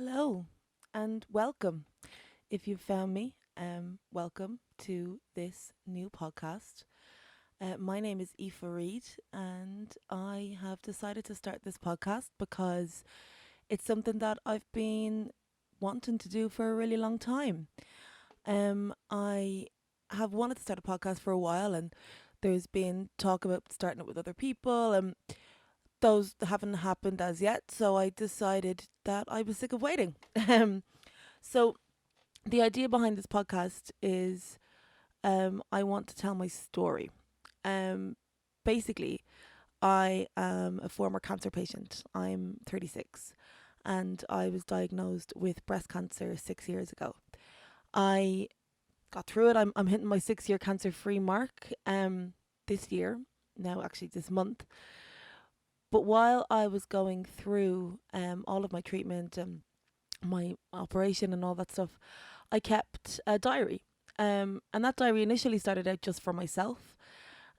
Hello and welcome. If you've found me, welcome to this new podcast. My name is Aoife Read, and I have decided to start this podcast because it's something that I've been wanting to do for a really long time. I have wanted to start a podcast for a while, and there's been talk about starting it with other people, and those haven't happened as yet. So I decided that I was sick of waiting. So the idea behind this podcast is I want to tell my story. Um, Basically, I am a former cancer patient. I'm 36 and I was diagnosed with breast cancer 6 years ago. I got through it. I'm hitting my 6 year cancer free mark this year, now actually this month. But while I was going through all of my treatment and my operation and all that stuff, I kept a diary. And that diary initially started out just for myself.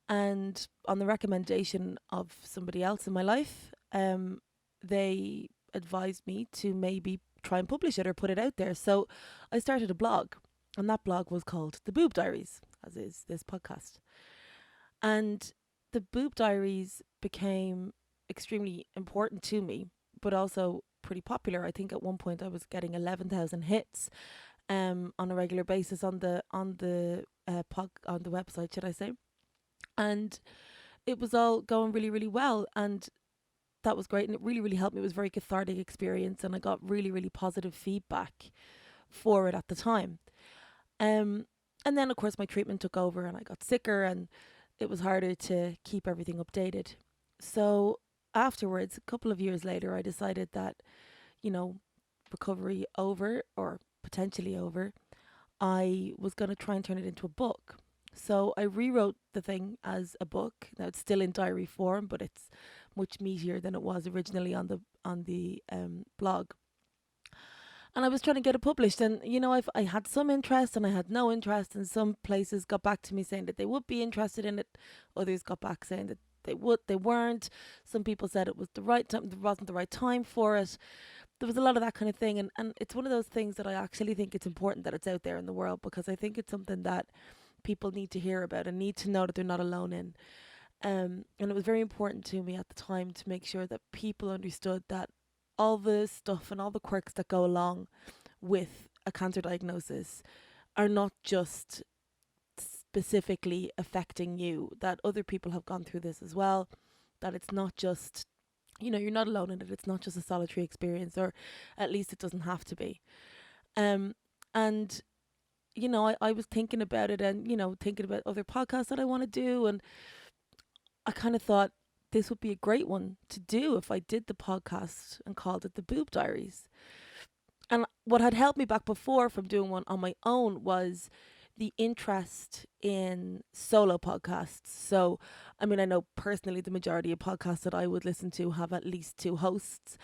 And on the recommendation of somebody else in my life, they advised me to maybe try and publish it or put it out there. So I started a blog, and that blog was called The Boob Diaries, as is this podcast. And the Boob Diaries became extremely important to me, but also pretty popular. I think at one point I was getting 11,000 hits on a regular basis on the website, should I say? And it was all going really, really well, and that was great, and it really, really helped me. It was a very cathartic experience, and I got really, really positive feedback for it at the time. Um, and then of course my treatment took over, and I got sicker, and it was harder to keep everything updated. So afterwards, a couple of years later, I decided that you know recovery over or potentially over, I was going to try and turn it into a book. So I rewrote the thing as a book. Now it's still in diary form, but it's much meatier than it was originally on the blog. And I was trying to get it published, and I had some interest and I had no interest, and some places got back to me saying that they would be interested in it. Others got back saying that they weren't. Some people said it was the right time, it wasn't the right time for it. There was a lot of that kind of thing, and it's one of those things that I actually think it's important that it's out there in the world, because I think it's something that people need to hear about and need to know that they're not alone in. And it was very important to me at the time to make sure that people understood that all the stuff and all the quirks that go along with a cancer diagnosis are not just specifically affecting you, that other people have gone through this as well, that it's not just, you're not alone in it. It's not just a solitary experience, or at least it doesn't have to be. Um, and I was thinking about it, and thinking about other podcasts that I want to do, and I kind of thought this would be a great one to do if I did the podcast and called it the Boob Diaries. And what had held me back before from doing one on my own was the interest in solo podcasts. So, I mean, I know personally the majority of podcasts that I would listen to have at least two hosts.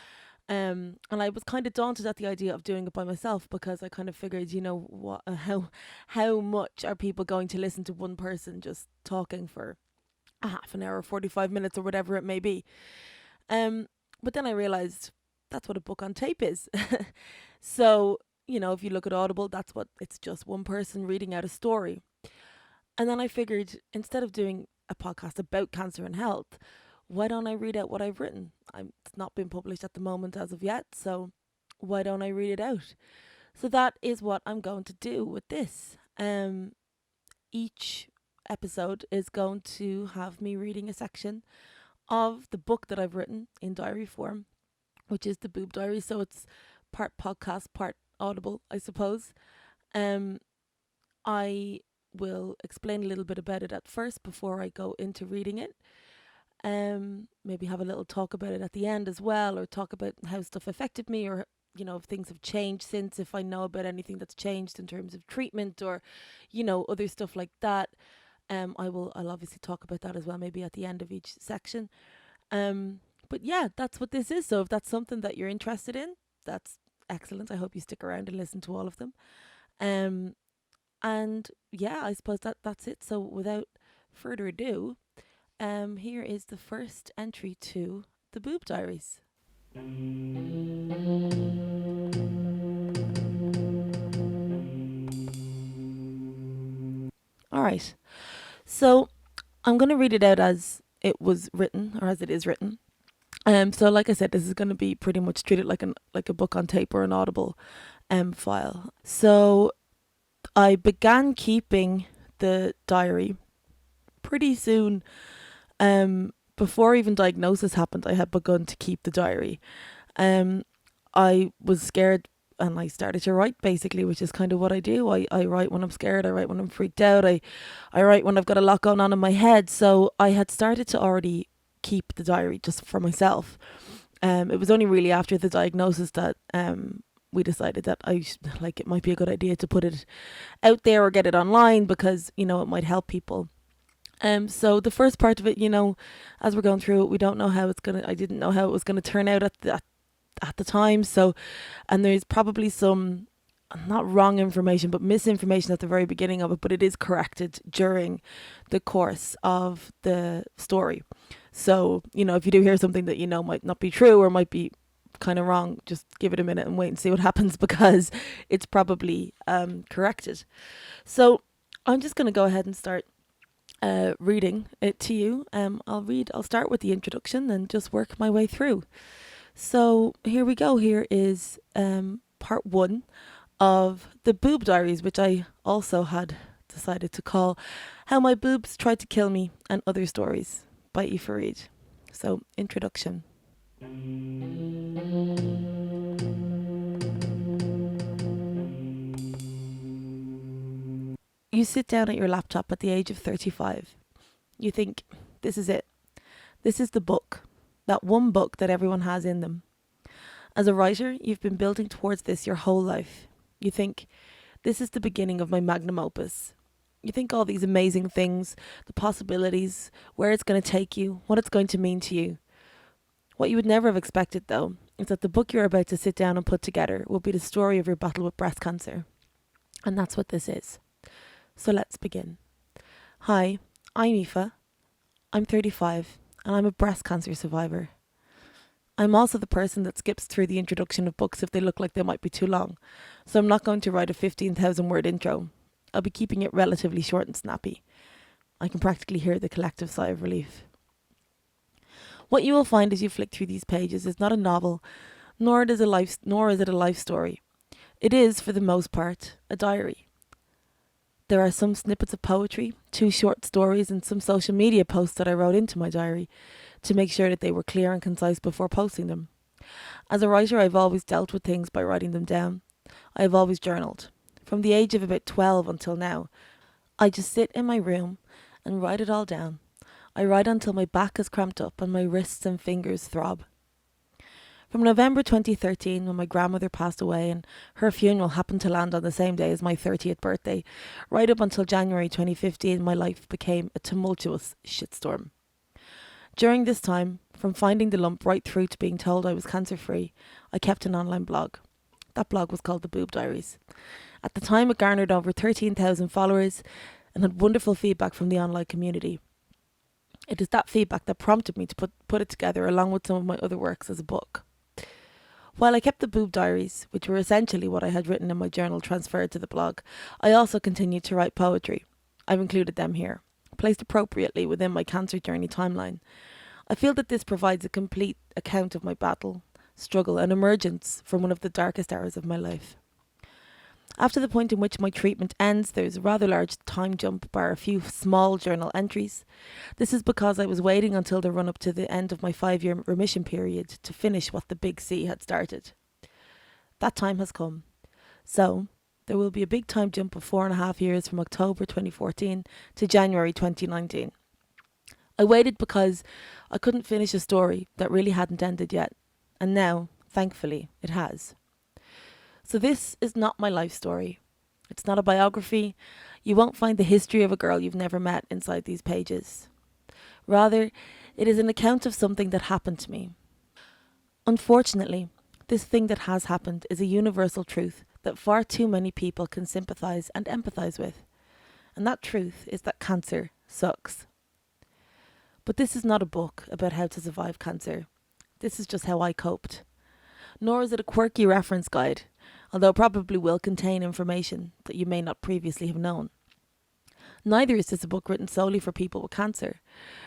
And I was kind of daunted at the idea of doing it by myself, because I kind of figured, how much are people going to listen to one person just talking for a half an hour, 45 minutes, or whatever it may be. But then I realized that's what a book on tape is. So, if you look at Audible, it's just one person reading out a story. And then I figured, instead of doing a podcast about cancer and health, why don't I read out what I've written? It's not been published at the moment as of yet, so why don't I read it out? So that is what I'm going to do with this. Each episode is going to have me reading a section of the book that I've written in diary form, which is the Boob Diary. So it's part podcast, part Audible, I suppose. Um, I will explain a little bit about it at first before I go into reading it. Maybe have a little talk about it at the end as well, or talk about how stuff affected me, or if things have changed since, if I know about anything that's changed in terms of treatment, or other stuff like that. I'll obviously talk about that as well, maybe at the end of each section. But yeah, that's what this is. So if that's something that you're interested in, that's excellent. I hope you stick around and listen to all of them. Um, and yeah, I suppose that's it. So without further ado, here is the first entry to the Boob Diaries. All right. So I'm going to read it out as it was written, or as it is written. So like I said, this is going to be pretty much treated like a book on tape or an Audible file. So I began keeping the diary pretty soon. Before even diagnosis happened, I had begun to keep the diary. Um, I was scared and I started to write basically, which is kind of what I do. I write when I'm scared, I write when I'm freaked out, I write when I've got a lot going on in my head. So I had started to already keep the diary just for myself. It was only really after the diagnosis that we decided that like it might be a good idea to put it out there or get it online because, you know, it might help people. So the first part of it, you know, as we're going through it, we don't know how it's gonna. I didn't know how it was gonna turn out at the time. So, and there's probably some not wrong information, but misinformation at the very beginning of it. But it is corrected during the course of the story. So, you know, if you do hear something that you know might not be true or might be kind of wrong, just give it a minute and wait and see what happens because it's probably corrected. So, I'm just gonna go ahead and start reading it to you. I'll start with the introduction and just work my way through. So here we go. Here is part one of the Boob Diaries, which I also had decided to call How My Boobs Tried to Kill Me and Other Stories by Aoife Read. So, introduction. You sit down at your laptop at the age of 35. You think, this is it. This is the book. That one book that everyone has in them. As a writer, you've been building towards this your whole life. You think, this is the beginning of my magnum opus. You think all these amazing things, the possibilities, where it's going to take you, what it's going to mean to you. What you would never have expected, though, is that the book you're about to sit down and put together will be the story of your battle with breast cancer. And that's what this is. So let's begin. Hi, I'm Aoife. I'm 35, and I'm a breast cancer survivor. I'm also the person that skips through the introduction of books if they look like they might be too long, so I'm not going to write a 15,000 word intro. I'll be keeping it relatively short and snappy. I can practically hear the collective sigh of relief. What you will find as you flick through these pages is not a novel, nor is it a life story. It is, for the most part, a diary. There are some snippets of poetry, 2 short stories, and some social media posts that I wrote into my diary to make sure that they were clear and concise before posting them. As a writer, I've always dealt with things by writing them down. I have always journaled. From the age of about 12 until now, I just sit in my room and write it all down. I write until my back is cramped up and my wrists and fingers throb. From November 2013, when my grandmother passed away and her funeral happened to land on the same day as my 30th birthday, right up until January 2015, my life became a tumultuous shitstorm. During this time, from finding the lump right through to being told I was cancer-free, I kept an online blog. That blog was called The Boob Diaries. At the time, it garnered over 13,000 followers and had wonderful feedback from the online community. It is that feedback that prompted me to put it together along with some of my other works as a book. While I kept the Boob Diaries, which were essentially what I had written in my journal transferred to the blog, I also continued to write poetry. I've included them here, placed appropriately within my cancer journey timeline. I feel that this provides a complete account of my battle, struggle and emergence from one of the darkest hours of my life. After the point in which my treatment ends, there is a rather large time jump bar a few small journal entries. This is because I was waiting until the run up to the end of my 5-year remission period to finish what the Big C had started. That time has come. So, there will be a big time jump of 4.5 years from October 2014 to January 2019. I waited because I couldn't finish a story that really hadn't ended yet, and now, thankfully, it has. So this is not my life story. It's not a biography. You won't find the history of a girl you've never met inside these pages. Rather, it is an account of something that happened to me. Unfortunately, this thing that has happened is a universal truth that far too many people can sympathise and empathise with. And that truth is that cancer sucks. But this is not a book about how to survive cancer. This is just how I coped. Nor is it a quirky reference guide, although it probably will contain information that you may not previously have known. Neither is this a book written solely for people with cancer.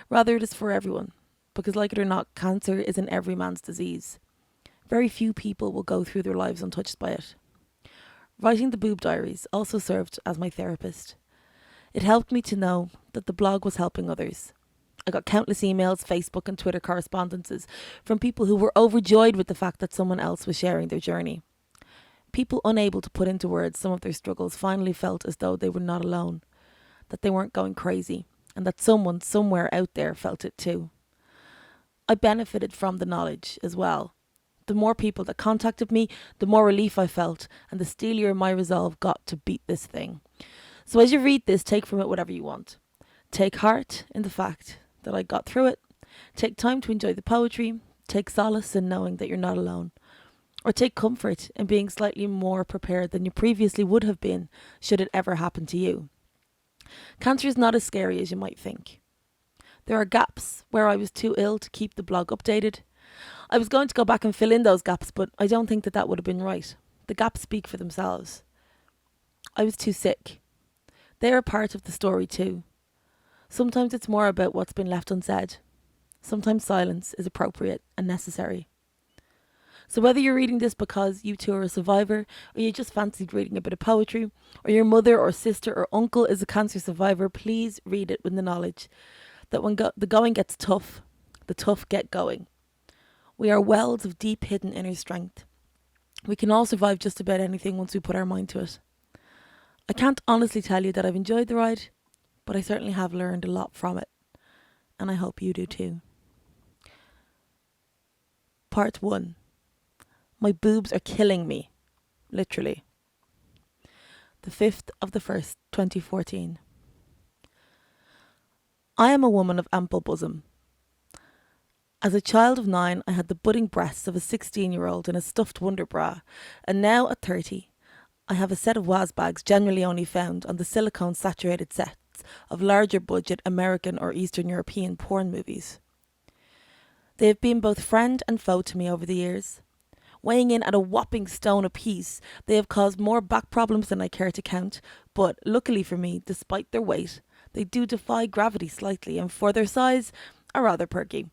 Rather, it is for everyone, because like it or not, cancer is an every man's disease. Very few people will go through their lives untouched by it. Writing the Boob Diaries also served as my therapist. It helped me to know that the blog was helping others. I got countless emails, Facebook and Twitter correspondences from people who were overjoyed with the fact that someone else was sharing their journey. People unable to put into words some of their struggles finally felt as though they were not alone, that they weren't going crazy, and that someone somewhere out there felt it too. I benefited from the knowledge as well. The more people that contacted me, the more relief I felt, and the steelier my resolve got to beat this thing. So as you read this, take from it whatever you want. Take heart in the fact that I got through it. Take time to enjoy the poetry. Take solace in knowing that you're not alone. Or take comfort in being slightly more prepared than you previously would have been should it ever happen to you. Cancer is not as scary as you might think. There are gaps where I was too ill to keep the blog updated. I was going to go back and fill in those gaps, but I don't think that would have been right. The gaps speak for themselves. I was too sick. They are part of the story too. Sometimes it's more about what's been left unsaid. Sometimes silence is appropriate and necessary. So whether you're reading this because you too are a survivor, or you just fancied reading a bit of poetry, or your mother or sister or uncle is a cancer survivor, please read it with the knowledge that when the going gets tough, the tough get going. We are wells of deep hidden inner strength. We can all survive just about anything once we put our mind to it. I can't honestly tell you that I've enjoyed the ride, but I certainly have learned a lot from it, and I hope you do too. Part 1. My boobs are killing me. Literally. The 5th of the 1st, 2014. I am a woman of ample bosom. As a child of 9, I had the budding breasts of a 16-year-old in a stuffed wonder bra, and now at 30, I have a set of Waz bags generally only found on the silicone-saturated sets of larger budget American or Eastern European porn movies. They have been both friend and foe to me over the years. Weighing in at a whopping stone apiece, they have caused more back problems than I care to count, but luckily for me, despite their weight, they do defy gravity slightly, and for their size, are rather perky.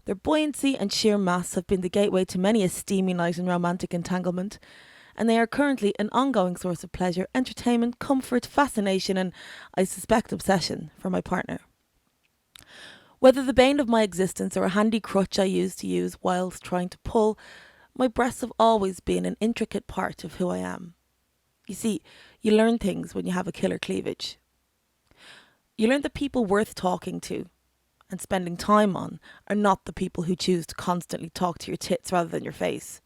Their buoyancy and sheer mass have been the gateway to many a steamy night in romantic entanglement, and they are currently an ongoing source of pleasure, entertainment, comfort, fascination, and, I suspect, obsession for my partner. Whether the bane of my existence or a handy crutch I used to use whilst trying to pull, my breasts have always been an intricate part of who I am. You see, you learn things when you have a killer cleavage. You learn that people worth talking to and spending time on are not the people who choose to constantly talk to your tits rather than your face.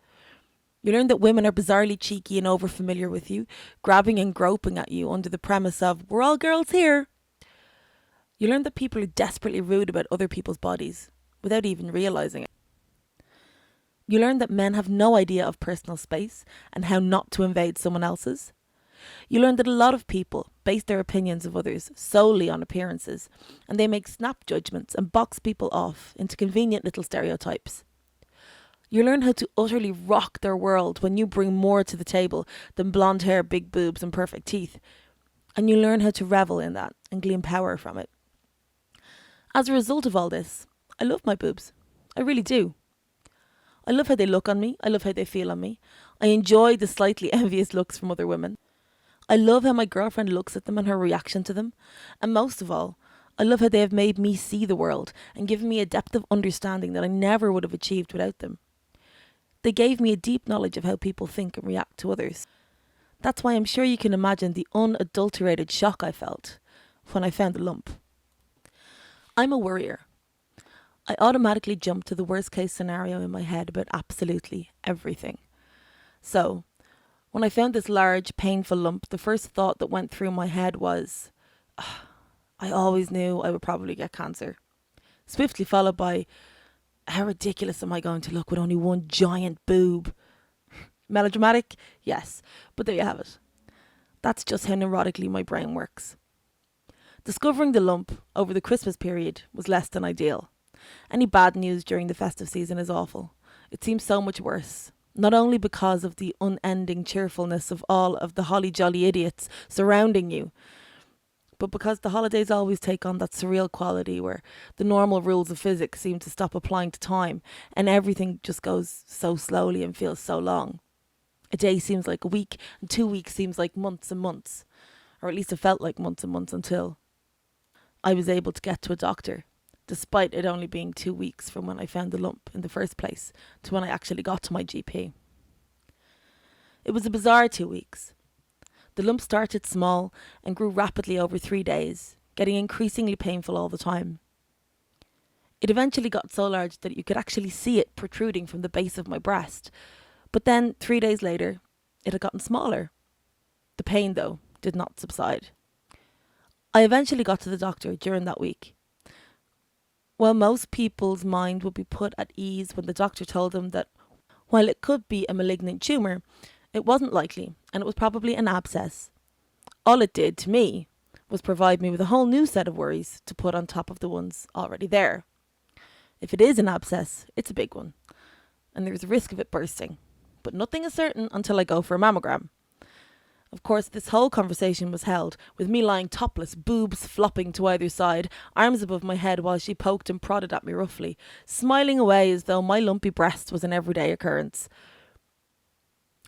You learn that women are bizarrely cheeky and overfamiliar with you, grabbing and groping at you under the premise of, we're all girls here. You learn that people are desperately rude about other people's bodies, without even realising it. You learn that men have no idea of personal space and how not to invade someone else's. You learn that a lot of people base their opinions of others solely on appearances, and they make snap judgments and box people off into convenient little stereotypes. You learn how to utterly rock their world when you bring more to the table than blonde hair, big boobs and perfect teeth. And you learn how to revel in that and glean power from it. As a result of all this, I love my boobs. I really do. I love how they look on me. I love how they feel on me. I enjoy the slightly envious looks from other women. I love how my girlfriend looks at them and her reaction to them. And most of all, I love how they have made me see the world and given me a depth of understanding that I never would have achieved without them. They gave me a deep knowledge of how people think and react to others. That's why I'm sure you can imagine the unadulterated shock I felt when I found the lump. I'm a worrier. I automatically jump to the worst case scenario in my head about absolutely everything. So, when I found this large, painful lump, the first thought that went through my head was, I always knew I would probably get cancer. Swiftly followed by, how ridiculous am I going to look with only one giant boob? Melodramatic? Yes, but there you have it. That's just how neurotically my brain works. Discovering the lump over the Christmas period was less than ideal. Any bad news during the festive season is awful. It seems so much worse, not only because of the unending cheerfulness of all of the holly jolly idiots surrounding you, but because the holidays always take on that surreal quality where the normal rules of physics seem to stop applying to time and everything just goes so slowly and feels so long. A day seems like a week, and 2 weeks seems like months and months, or at least it felt like months and months until I was able to get to a doctor, despite it only being 2 weeks from when I found the lump in the first place to when I actually got to my GP. It was a bizarre 2 weeks. The lump started small and grew rapidly over 3 days, getting increasingly painful all the time. It eventually got so large that you could actually see it protruding from the base of my breast. But then, 3 days later, it had gotten smaller. The pain, though, did not subside. I eventually got to the doctor during that week. While most people's mind would be put at ease when the doctor told them that while it could be a malignant tumour, it wasn't likely, and it was probably an abscess. All it did to me was provide me with a whole new set of worries to put on top of the ones already there. If it is an abscess, it's a big one, and there's a risk of it bursting. But nothing is certain until I go for a mammogram. Of course, this whole conversation was held with me lying topless, boobs flopping to either side, arms above my head while she poked and prodded at me roughly, smiling away as though my lumpy breast was an everyday occurrence.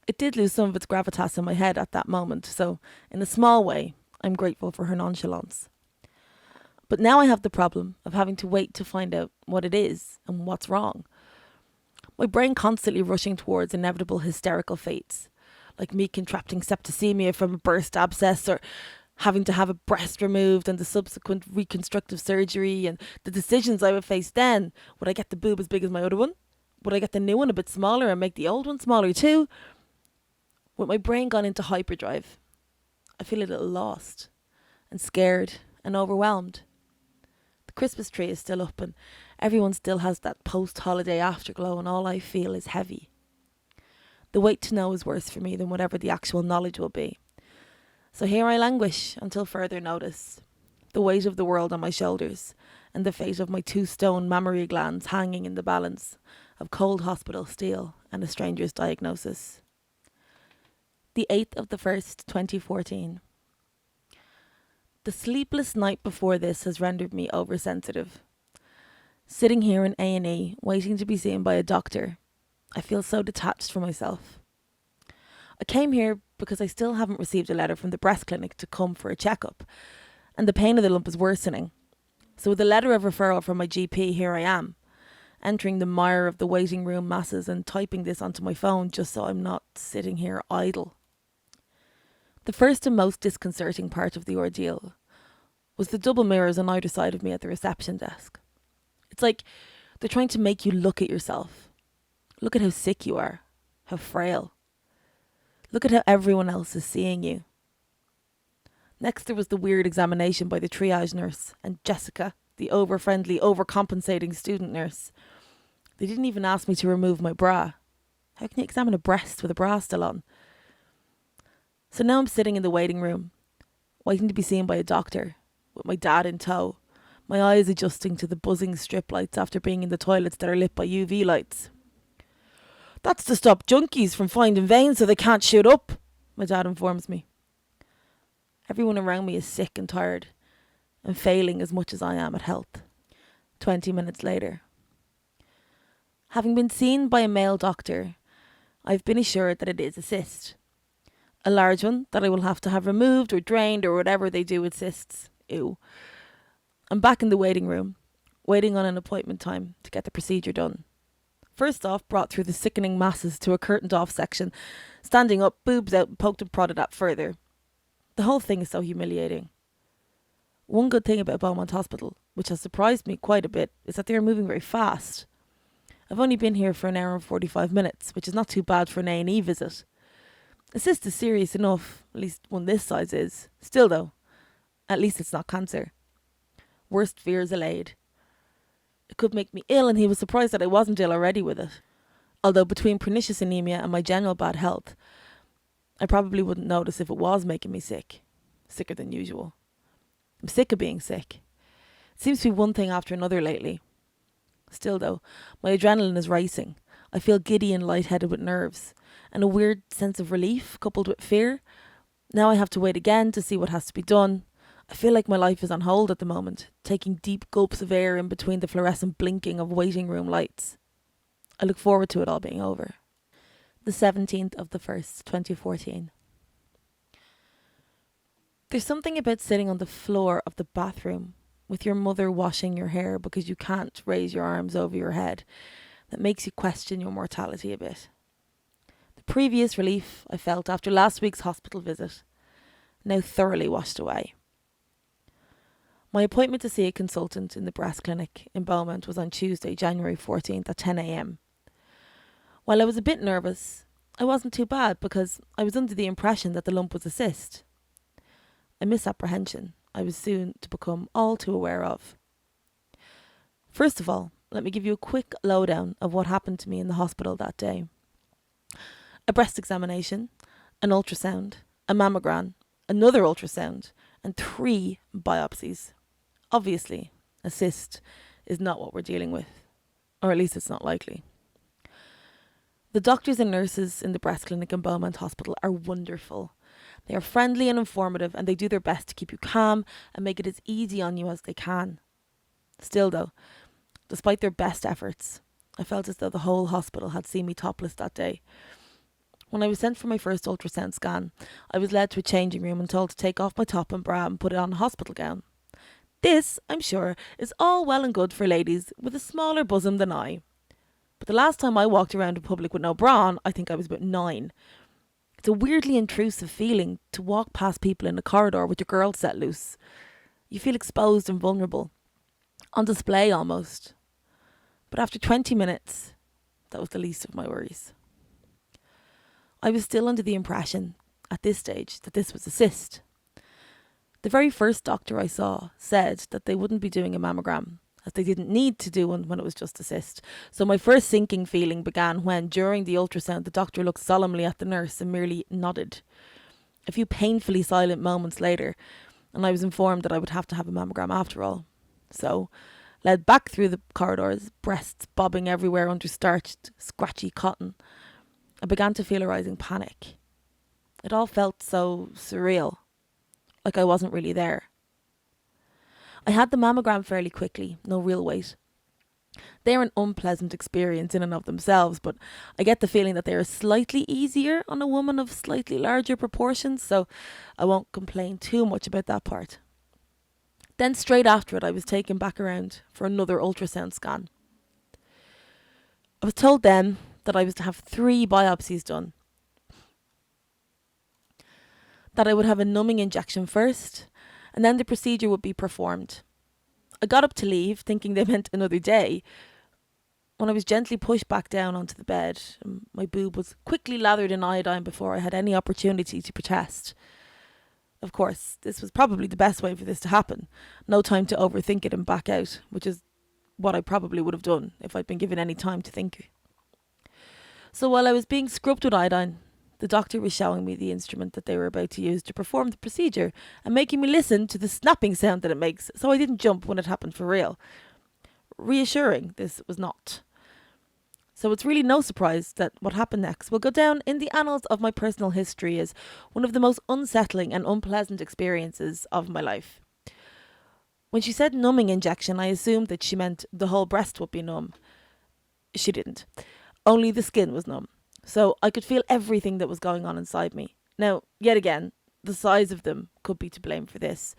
It did lose some of its gravitas in my head at that moment, so in a small way, I'm grateful for her nonchalance. But now I have the problem of having to wait to find out what it is and what's wrong. My brain constantly rushing towards inevitable hysterical fates, like me contracting septicemia from a burst abscess or having to have a breast removed and the subsequent reconstructive surgery and the decisions I would face then. Would I get the boob as big as my other one? Would I get the new one a bit smaller and make the old one smaller too? With my brain gone into hyperdrive, I feel a little lost and scared and overwhelmed. The Christmas tree is still up and everyone still has that post-holiday afterglow and all I feel is heavy. The wait to know is worse for me than whatever the actual knowledge will be. So here I languish until further notice, the weight of the world on my shoulders and the fate of my 2 stone mammary glands hanging in the balance of cold hospital steel and a stranger's diagnosis. The 8th of the 1st, 2014. The sleepless night before this has rendered me oversensitive. Sitting here in A&E, waiting to be seen by a doctor, I feel so detached from myself. I came here because I still haven't received a letter from the breast clinic to come for a checkup, and the pain of the lump is worsening. So with a letter of referral from my GP, here I am, entering the mire of the waiting room masses and typing this onto my phone just so I'm not sitting here idle. The first and most disconcerting part of the ordeal was the double mirrors on either side of me at the reception desk. It's like they're trying to make you look at yourself. Look at how sick you are, how frail. Look at how everyone else is seeing you. Next there was the weird examination by the triage nurse and Jessica, the over-friendly, overcompensating student nurse. They didn't even ask me to remove my bra. How can you examine a breast with a bra still on? So now I'm sitting in the waiting room, waiting to be seen by a doctor, with my dad in tow, my eyes adjusting to the buzzing strip lights after being in the toilets that are lit by UV lights. That's to stop junkies from finding veins so they can't shoot up, my dad informs me. Everyone around me is sick and tired, and failing as much as I am at health. 20 minutes later. Having been seen by a male doctor, I've been assured that it is a cyst. A large one that I will have to have removed or drained or whatever they do with cysts. Ew. I'm back in the waiting room, waiting on an appointment time to get the procedure done. First off, brought through the sickening masses to a curtained off section, standing up, boobs out, poked and prodded at further. The whole thing is so humiliating. One good thing about Beaumont Hospital, which has surprised me quite a bit, is that they are moving very fast. I've only been here for an hour and 45 minutes, which is not too bad for an A&E visit. A cyst is serious enough, at least one this size is. Still though, at least it's not cancer. Worst fears allayed. It could make me ill and he was surprised that I wasn't ill already with it. Although between pernicious anemia and my general bad health, I probably wouldn't notice if it was making me sick. Sicker than usual. I'm sick of being sick. It seems to be one thing after another lately. Still though, my adrenaline is racing. I feel giddy and lightheaded with nerves, and a weird sense of relief coupled with fear. Now I have to wait again to see what has to be done. I feel like my life is on hold at the moment, taking deep gulps of air in between the fluorescent blinking of waiting room lights. I look forward to it all being over. The 17th of the 1st, 2014. There's something about sitting on the floor of the bathroom with your mother washing your hair because you can't raise your arms over your head that makes you question your mortality a bit. The previous relief I felt after last week's hospital visit, now thoroughly washed away. My appointment to see a consultant in the breast clinic in Beaumont was on Tuesday, January 14th at 10 a.m. While I was a bit nervous, I wasn't too bad because I was under the impression that the lump was a cyst. A misapprehension I was soon to become all too aware of. First of all, let me give you a quick lowdown of what happened to me in the hospital that day. A breast examination, an ultrasound, a mammogram, another ultrasound, and 3 biopsies. Obviously, a cyst is not what we're dealing with, or at least it's not likely. The doctors and nurses in the breast clinic in Beaumont Hospital are wonderful. They are friendly and informative, and they do their best to keep you calm and make it as easy on you as they can. Still though, despite their best efforts, I felt as though the whole hospital had seen me topless that day. When I was sent for my first ultrasound scan, I was led to a changing room and told to take off my top and bra and put it on a hospital gown. This, I'm sure, is all well and good for ladies with a smaller bosom than I. But the last time I walked around in public with no bra on, I think I was about 9. It's a weirdly intrusive feeling to walk past people in a corridor with your girls set loose. You feel exposed and vulnerable. On display almost. But after 20 minutes, that was the least of my worries. I was still under the impression, at this stage, that this was a cyst. The very first doctor I saw said that they wouldn't be doing a mammogram, as they didn't need to do one when it was just a cyst. So my first sinking feeling began when, during the ultrasound, the doctor looked solemnly at the nurse and merely nodded. A few painfully silent moments later, and I was informed that I would have to have a mammogram after all. So, led back through the corridors, breasts bobbing everywhere under starched, scratchy cotton, I began to feel a rising panic. It all felt so surreal, like I wasn't really there. I had the mammogram fairly quickly, no real wait. They're an unpleasant experience in and of themselves, but I get the feeling that they are slightly easier on a woman of slightly larger proportions, so I won't complain too much about that part. Then straight after it, I was taken back around for another ultrasound scan. I was told then that I was to have 3 biopsies done. That I would have a numbing injection first, and then the procedure would be performed. I got up to leave, thinking they meant another day, when I was gently pushed back down onto the bed, and my boob was quickly lathered in iodine before I had any opportunity to protest. Of course, this was probably the best way for this to happen. No time to overthink it and back out, which is what I probably would have done if I'd been given any time to think. So while I was being scrubbed with iodine, the doctor was showing me the instrument that they were about to use to perform the procedure and making me listen to the snapping sound that it makes so I didn't jump when it happened for real. Reassuring, this was not. So it's really no surprise that what happened next will go down in the annals of my personal history as one of the most unsettling and unpleasant experiences of my life. When she said numbing injection, I assumed that she meant the whole breast would be numb. She didn't. Only the skin was numb. So I could feel everything that was going on inside me. Now, yet again, the size of them could be to blame for this.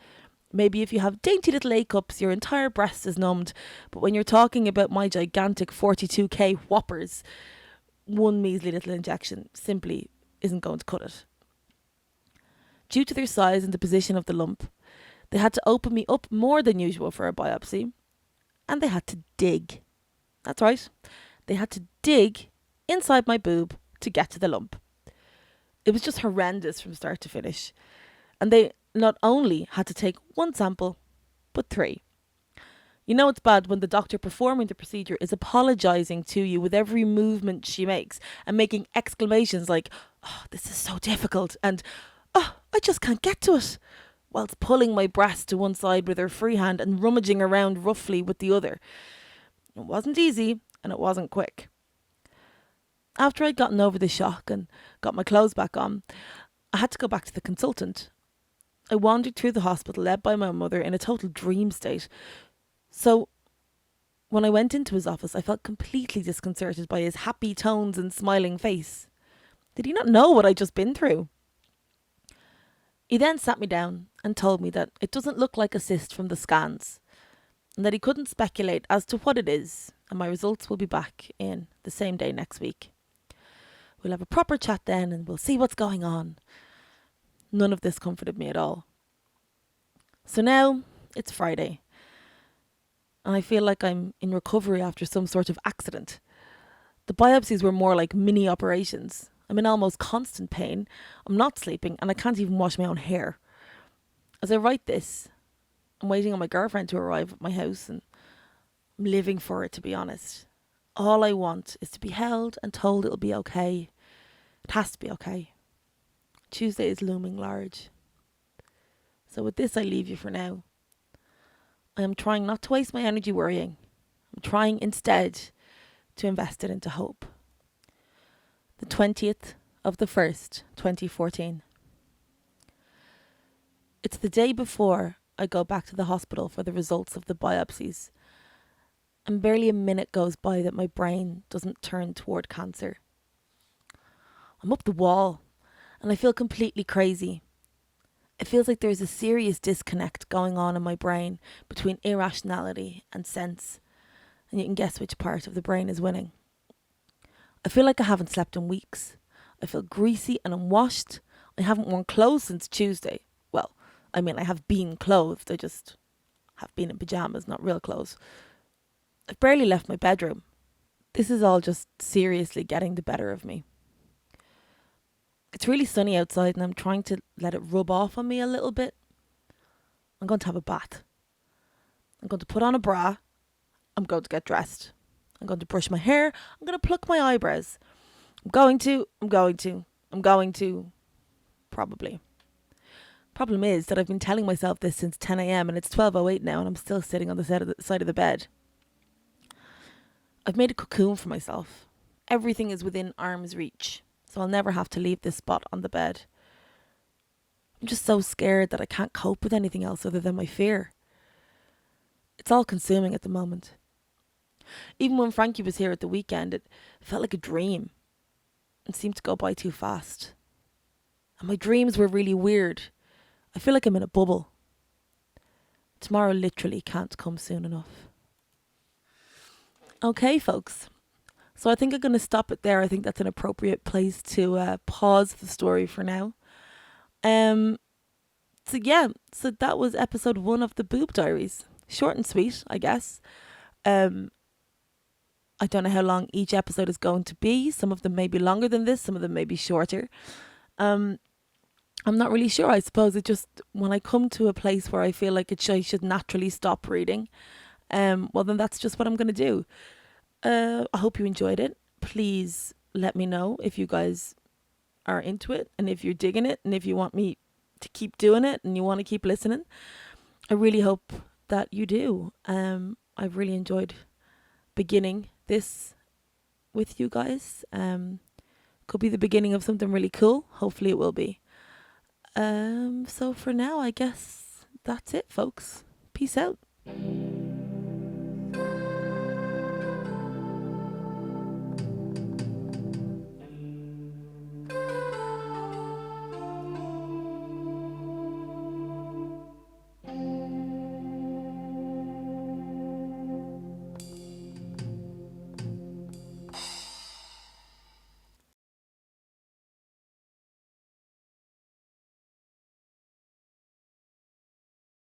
Maybe if you have dainty little A cups, your entire breast is numbed. But when you're talking about my gigantic 42k whoppers, one measly little injection simply isn't going to cut it. Due to their size and the position of the lump, they had to open me up more than usual for a biopsy. And they had to dig. That's right. They had to dig inside my boob to get to the lump. It was just horrendous from start to finish. And they not only had to take 1 sample, but 3. You know it's bad when the doctor performing the procedure is apologising to you with every movement she makes and making exclamations like, "Oh, this is so difficult," and "Oh, I just can't get to it," whilst pulling my breast to one side with her free hand and rummaging around roughly with the other. It wasn't easy and it wasn't quick. After I'd gotten over the shock and got my clothes back on, I had to go back to the consultant. I wandered through the hospital led by my mother in a total dream state. So when I went into his office, I felt completely disconcerted by his happy tones and smiling face. Did he not know what I'd just been through? He then sat me down and told me that it doesn't look like a cyst from the scans, and that he couldn't speculate as to what it is, and my results will be back in the same day next week. We'll have a proper chat then and we'll see what's going on. None of this comforted me at all. So now it's Friday, and I feel like I'm in recovery after some sort of accident. The biopsies were more like mini operations. I'm in almost constant pain. I'm not sleeping and I can't even wash my own hair. As I write this, I'm waiting on my girlfriend to arrive at my house and I'm living for it, to be honest. All I want is to be held and told it'll be okay. It has to be okay. Tuesday is looming large. So with this I leave you for now. I am trying not to waste my energy worrying. I'm trying instead to invest it into hope. The 20th of the 1st, 2014. It's the day before I go back to the hospital for the results of the biopsies. And barely a minute goes by that my brain doesn't turn toward cancer. I'm up the wall and I feel completely crazy. It feels like there's a serious disconnect going on in my brain between irrationality and sense. And you can guess which part of the brain is winning. I feel like I haven't slept in weeks. I feel greasy and unwashed. I haven't worn clothes since Tuesday. Well, I mean, I have been clothed. I just have been in pyjamas, not real clothes. I've barely left my bedroom. This is all just seriously getting the better of me. It's really sunny outside and I'm trying to let it rub off on me a little bit. I'm going to have a bath. I'm going to put on a bra. I'm going to get dressed. I'm going to brush my hair. I'm going to pluck my eyebrows. I'm going to. Probably. Problem is that I've been telling myself this since 10 a.m. and it's 12:08 now and I'm still sitting on the side of the bed. I've made a cocoon for myself. Everything is within arm's reach, so I'll never have to leave this spot on the bed. I'm just so scared that I can't cope with anything else other than my fear. It's all consuming at the moment. Even when Frankie was here at the weekend, it felt like a dream. It seemed to go by too fast. And my dreams were really weird. I feel like I'm in a bubble. Tomorrow literally can't come soon enough. Okay, folks. So I think I'm going to stop it there. I think that's an appropriate place to pause the story for now. So that was episode 1 of the Boob Diaries. Short and sweet, I guess. I don't know how long each episode is going to be. Some of them may be longer than this. Some of them may be shorter. I'm not really sure. I suppose it just, when I come to a place where I feel like I should naturally stop reading, well, then that's just what I'm going to do. I hope you enjoyed it. Please let me know if you guys are into it and if you're digging it and if you want me to keep doing it and you want to keep listening. I really hope that you do. I've really enjoyed beginning this with you guys. Could be the beginning of something really cool. Hopefully it will be. So for now, I guess that's it, folks. Peace out.